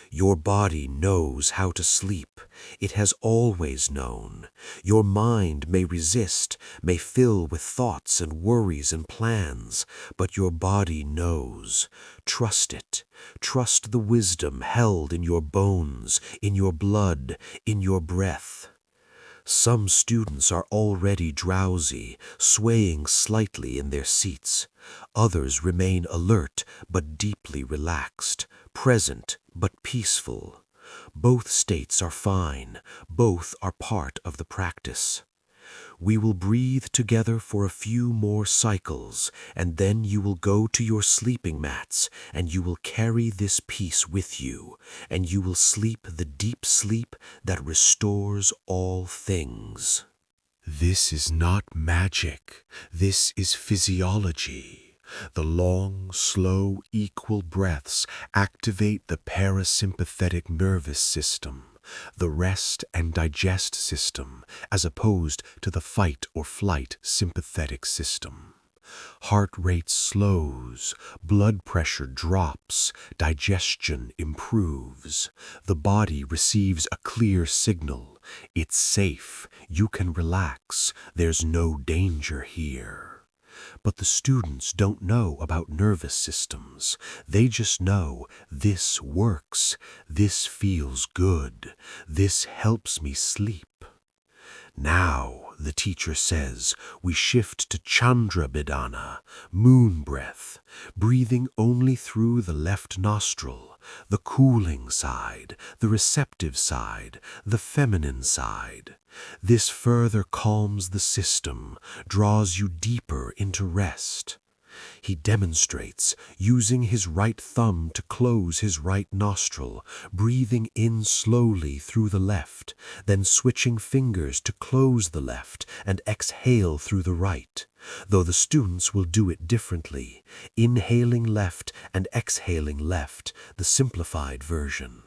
Your body knows how to sleep. It has always known. Your mind may resist, may fill with thoughts and worries and plans, but your body knows. Trust it. Trust the wisdom held in your bones, in your blood, in your breath. Some students are already drowsy, swaying slightly in their seats. Others remain alert but deeply relaxed, present but peaceful. Both states are fine. Both are part of the practice. We will breathe together for a few more cycles, and then you will go to your sleeping mats, and you will carry this peace with you, and you will sleep the deep sleep that restores all things. This is not magic. This is physiology. The long, slow, equal breaths activate the parasympathetic nervous system, the rest and digest system, as opposed to the fight or flight sympathetic system. Heart rate slows, blood pressure drops, digestion improves. The body receives a clear signal. It's safe, you can relax, there's no danger here. But the students don't know about nervous systems. They just know this works, this feels good, this helps me sleep. Now, the teacher says, we shift to Chandra Bedana, moon breath, breathing only through the left nostril, the cooling side, the receptive side, the feminine side. This further calms the system, draws you deeper into rest. He demonstrates, using his right thumb to close his right nostril, breathing in slowly through the left, then switching fingers to close the left and exhale through the right, though the students will do it differently, inhaling left and exhaling left, the simplified version.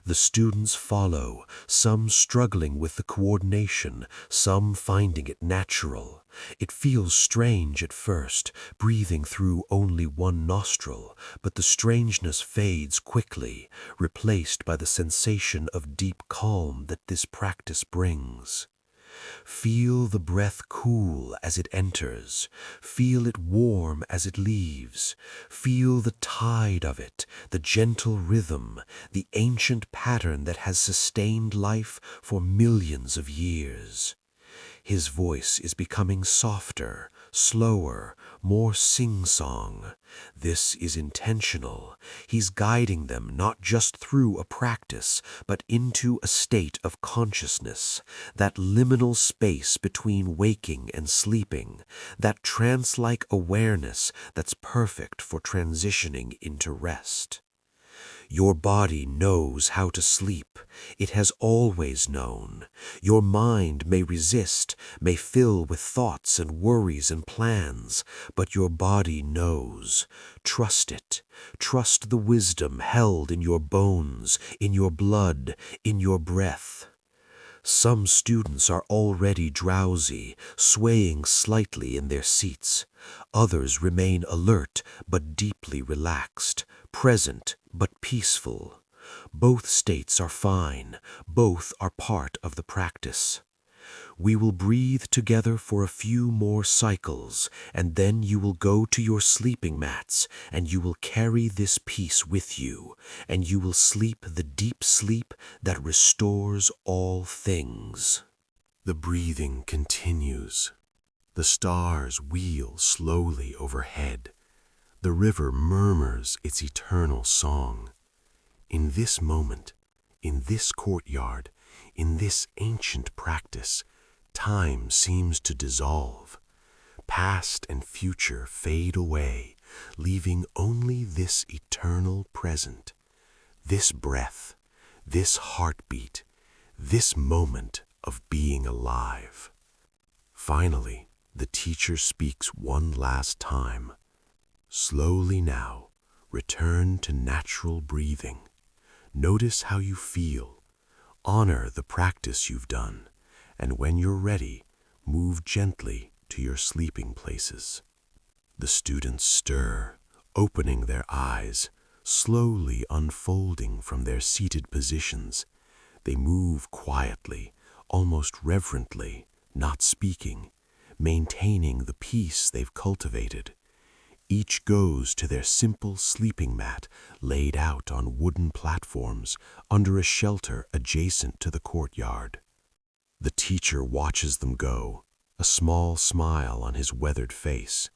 The students follow, some struggling with the coordination, some finding it natural. It feels strange at first, breathing through only one nostril, but the strangeness fades quickly, replaced by the sensation of deep calm that this practice brings. Feel the breath cool as it enters. Feel it warm as it leaves. Feel the tide of it, the gentle rhythm, the ancient pattern that has sustained life for millions of years. His voice is becoming softer, slower, more sing-song. This is intentional. He's guiding them not just through a practice, but into a state of consciousness, that liminal space between waking and sleeping, that trance-like awareness that's perfect for transitioning into rest. Your body knows how to sleep. It has always known. Your mind may resist, may fill with thoughts and worries and plans, but your body knows. Trust it. Trust the wisdom held in your bones, in your blood, in your breath. Some students are already drowsy, swaying slightly in their seats. Others remain alert but deeply relaxed, present but peaceful. Both states are fine. Both are part of the practice. We will breathe together for a few more cycles, and then you will go to your sleeping mats, and you will carry this peace with you, and you will sleep the deep sleep that restores all things. The breathing continues. The stars wheel slowly overhead. The river murmurs its eternal song. In this moment, in this courtyard, in this ancient practice, time seems to dissolve. Past and future fade away, leaving only this eternal present, this breath, this heartbeat, this moment of being alive. Finally, the teacher speaks one last time. Slowly now, return to natural breathing. Notice how you feel. Honor the practice you've done, and when you're ready, move gently to your sleeping places. The students stir, opening their eyes, slowly unfolding from their seated positions. They move quietly, almost reverently, not speaking, maintaining the peace they've cultivated. Each goes to their simple sleeping mat laid out on wooden platforms under a shelter adjacent to the courtyard. The teacher watches them go, a small smile on his weathered face.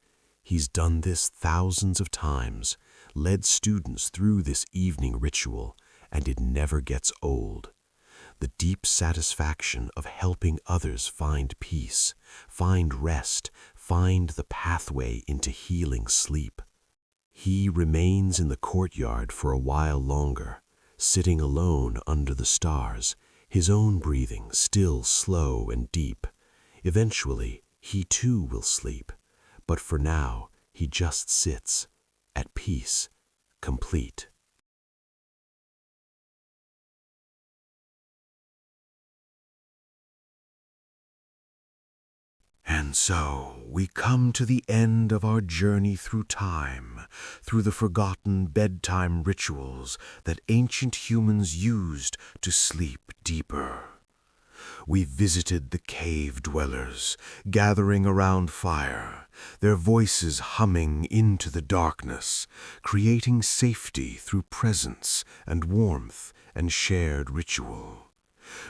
He's done this thousands of times, led students through this evening ritual, and it never gets old. The deep satisfaction of helping others find peace, find rest, find the pathway into healing sleep. He remains in the courtyard for a while longer, sitting alone under the stars, his own breathing still slow and deep. Eventually, he too will sleep, but for now, he just sits, at peace, complete. And so we come to the end of our journey through time, through the forgotten bedtime rituals that ancient humans used to sleep deeper. We visited the cave dwellers, gathering around fire, their voices humming into the darkness, creating safety through presence and warmth and shared ritual.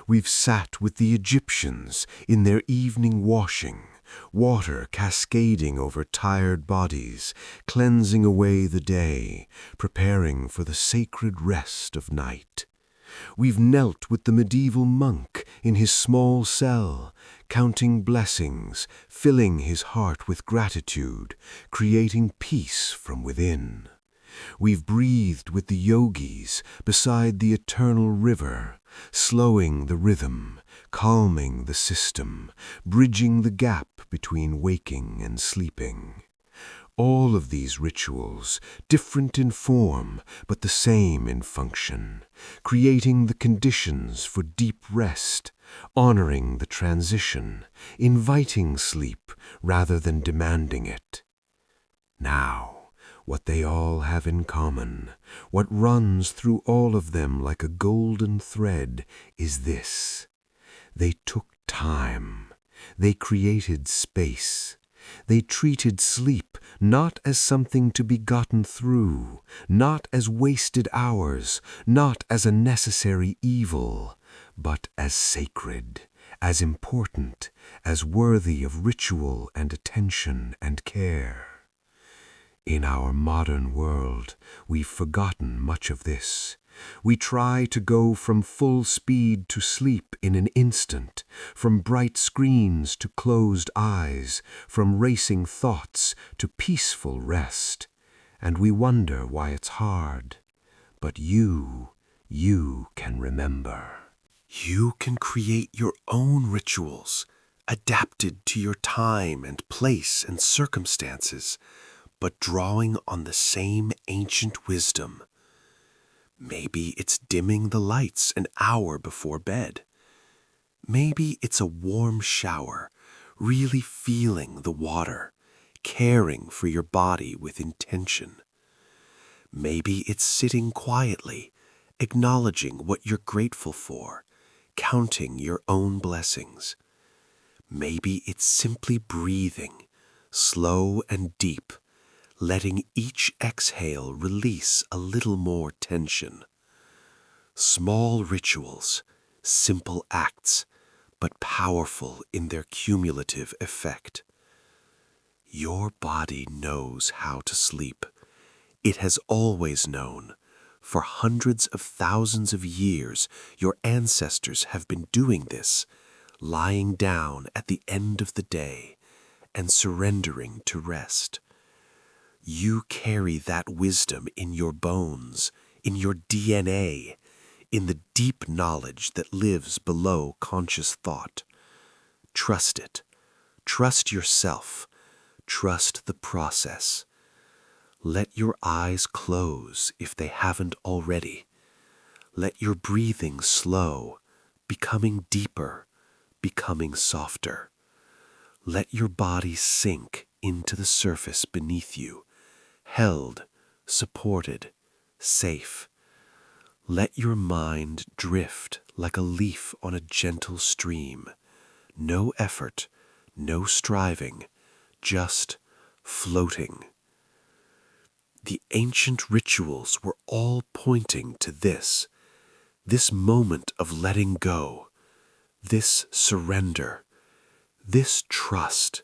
We've sat with the Egyptians in their evening washing, water cascading over tired bodies, cleansing away the day, preparing for the sacred rest of night. We've knelt with the medieval monk in his small cell, counting blessings, filling his heart with gratitude, creating peace from within. We've breathed with the yogis beside the eternal river, slowing the rhythm, calming the system, bridging the gap between waking and sleeping. All of these rituals, different in form but the same in function, creating the conditions for deep rest, honoring the transition, inviting sleep rather than demanding it. Now, what they all have in common, what runs through all of them like a golden thread, is this: they took time, they created space. They treated sleep not as something to be gotten through, not as wasted hours, not as a necessary evil, but as sacred, as important, as worthy of ritual and attention and care. In our modern world, we've forgotten much of this. We try to go from full speed to sleep in an instant, from bright screens to closed eyes, from racing thoughts to peaceful rest. And we wonder why it's hard. But you can remember. You can create your own rituals, adapted to your time and place and circumstances, but drawing on the same ancient wisdom. Maybe it's dimming the lights an hour before bed. Maybe it's a warm shower, really feeling the water, caring for your body with intention. Maybe it's sitting quietly, acknowledging what you're grateful for, counting your own blessings. Maybe it's simply breathing, slow and deep, letting each exhale release a little more tension. Small rituals, simple acts, but powerful in their cumulative effect. Your body knows how to sleep. It has always known. For hundreds of thousands of years, your ancestors have been doing this, lying down at the end of the day and surrendering to rest. You carry that wisdom in your bones, in your DNA, in the deep knowledge that lives below conscious thought. Trust it. Trust yourself. Trust the process. Let your eyes close if they haven't already. Let your breathing slow, becoming deeper, becoming softer. Let your body sink into the surface beneath you, held, supported, safe. Let your mind drift like a leaf on a gentle stream. No effort, no striving, just floating. The ancient rituals were all pointing to this moment of letting go, this surrender, this trust,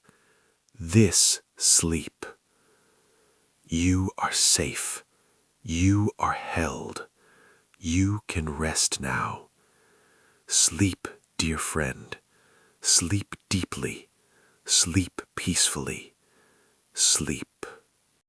this sleep. You are safe. You are held. You can rest now. Sleep, dear friend. Sleep deeply. Sleep peacefully. Sleep.